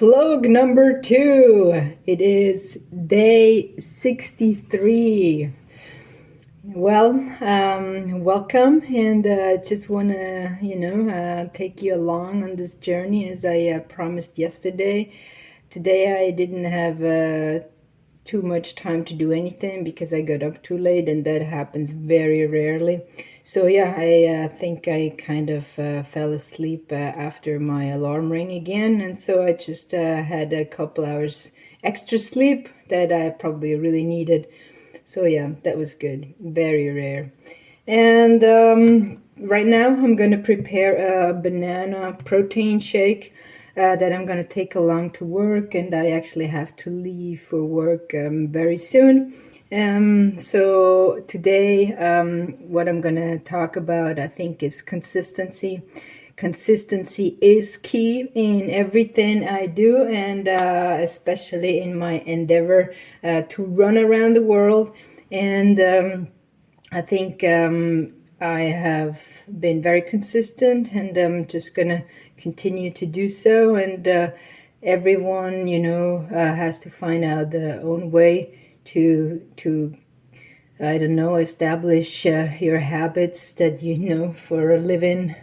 Vlog number 2. It is day 63. Well, welcome, and just want to, take you along on this journey as I promised yesterday. Today I didn't have too much time to do anything because I got up too late, and that happens very rarely. So yeah, I think I kind of fell asleep after my alarm rang again, and so I just had a couple hours extra sleep that I probably really needed. So yeah, that was good. Very rare. And right now I'm going to prepare a banana protein shake that I'm going to take along to work, and I actually have to leave for work very soon. So today what I'm going to talk about, I think, is consistency. Consistency is key in everything I do, and especially in my endeavor to run around the world. And I think I have been very consistent, and I'm just gonna continue to do so. And everyone, has to find out their own way to I don't know, establish your habits that for living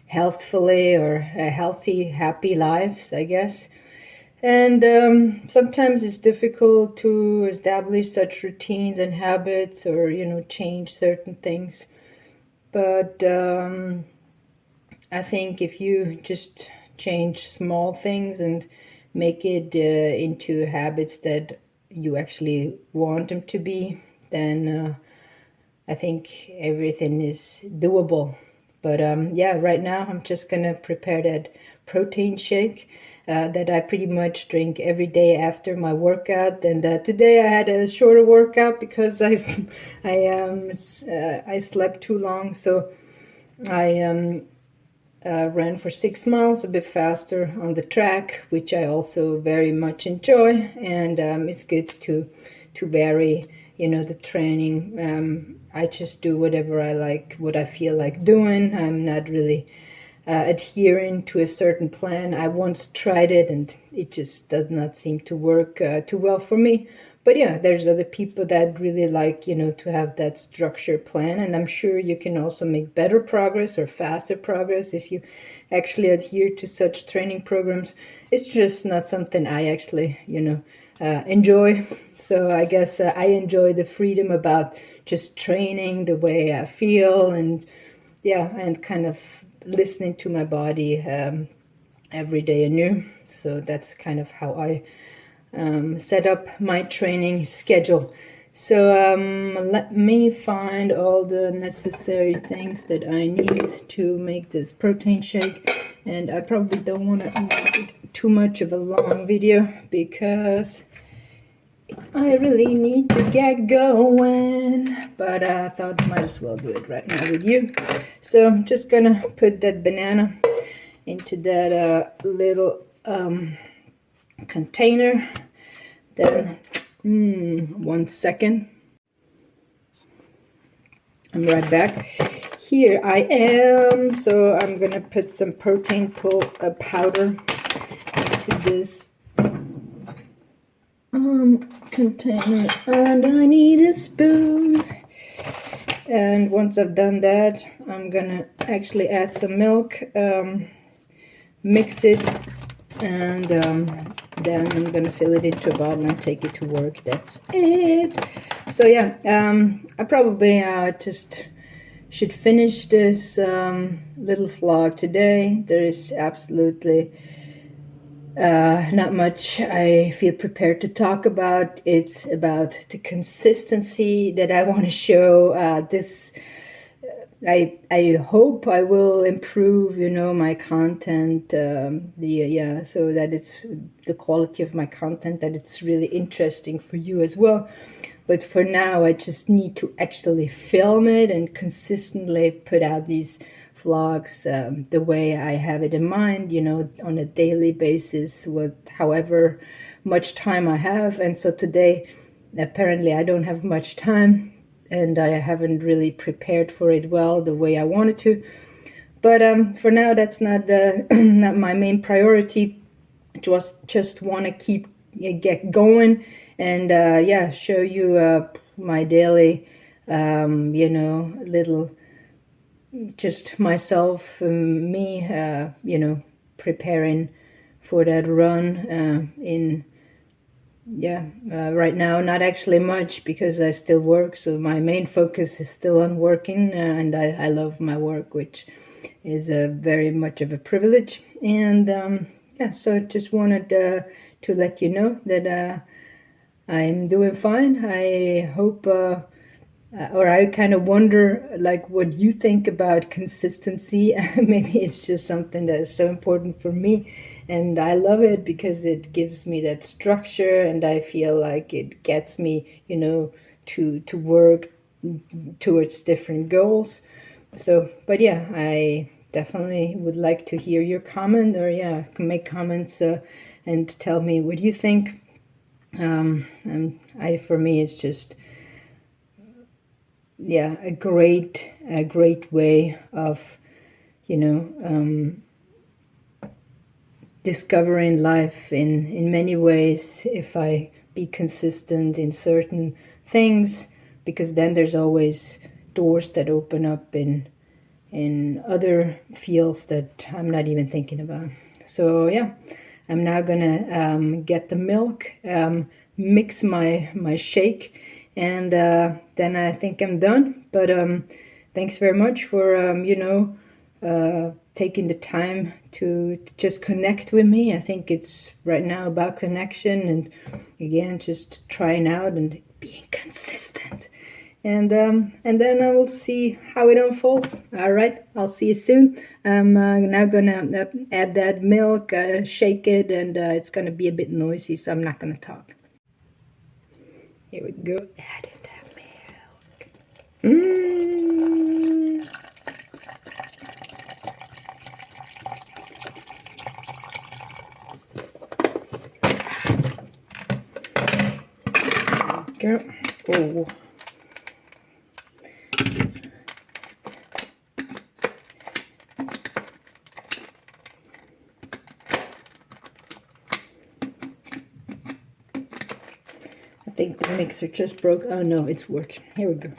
healthfully or healthy, happy lives, I guess. And sometimes it's difficult to establish such routines and habits, or change certain things. But I think if you just change small things and make it into habits that you actually want them to be, then I think everything is doable. But yeah, right now I'm just gonna prepare that protein shake that I pretty much drink every day after my workout. And today I had a shorter workout because I slept too long, so I ran for 6 miles, a bit faster on the track, which I also very much enjoy. And it's good to vary, the training. I just do whatever I like, what I feel like doing. I'm not really adhering to a certain plan. I once tried it, and it just does not seem to work too well for me. But yeah, there's other people that really like, to have that structured plan. And I'm sure you can also make better progress or faster progress if you actually adhere to such training programs. It's just not something I actually, enjoy. So I guess I enjoy the freedom about just training the way I feel, and yeah, and kind of listening to my body every day anew. So that's kind of how I set up my training schedule. So let me find all the necessary things that I need to make this protein shake. And I probably don't want to make it too much of a long video because I really need to get going, but I thought might as well do it right now with you. So I'm just gonna put that banana into that little container. Then 1 second, I'm right back. Here I am. So I'm gonna put some protein powder into this container, and I need a spoon. And once I've done that, I'm gonna actually add some milk, mix it, and then I'm gonna fill it into a bottle and take it to work. That's it. So yeah, I probably just should finish this little vlog today. There is absolutely not much I feel prepared to talk about. It's about the consistency that I want to show. I hope I will improve, my content. So that it's the quality of my content, that it's really interesting for you as well. But for now, I just need to actually film it and consistently put out these vlogs the way I have it in mind, on a daily basis with however much time I have. And so today, apparently I don't have much time, and I haven't really prepared for it well the way I wanted to. But for now, that's not not my main priority. just want to keep get going and yeah, show you my daily little just myself, me, preparing for that run in right now not actually much because I still work, so my main focus is still on working, and I love my work, which is very much of a privilege. And yeah, so I just wanted to let you know that I'm doing fine. I hope or I kind of wonder like what you think about consistency. Maybe it's just something that is so important for me, and I love it because it gives me that structure, and I feel like it gets me, to work towards different goals. So, but yeah, I definitely would like to hear your comment, or yeah, make comments and tell me what you think. And for me, it's just a great way of discovering life in many ways if I be consistent in certain things, because then there's always doors that open up in other fields that I'm not even thinking about. So yeah, I'm now gonna get the milk, mix my shake, and then I think I'm done. But thanks very much for taking the time to just connect with me. I think it's right now about connection, and again, just trying out and being consistent. And then I will see how it unfolds. All right, I'll see you soon. I'm now gonna add that milk, shake it, and it's gonna be a bit noisy, so I'm not gonna talk. Here we go. Adding that milk. Go. Oh. I think the mixer just broke. Oh no, it's working. Here we go.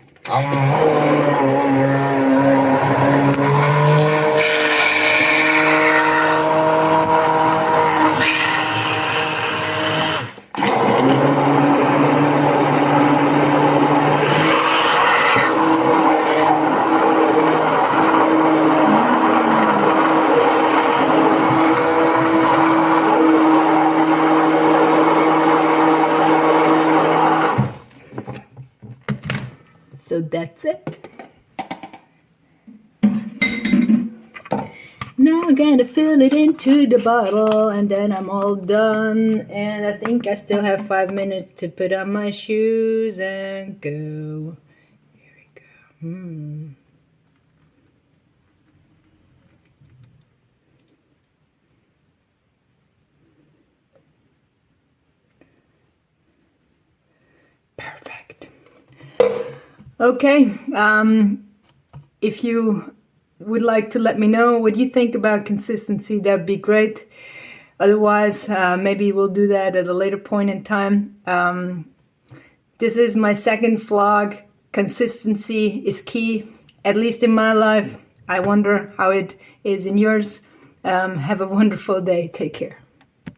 So that's it. Now I'm gonna fill it into the bottle, and then I'm all done. And I think I still have 5 minutes to put on my shoes and go. Here we go. Perfect. Okay, if you would like to let me know what you think about consistency, that'd be great. Otherwise, maybe we'll do that at a later point in time. This is my second vlog. Consistency is key, at least in my life. I wonder how it is in yours. Have a wonderful day. Take care.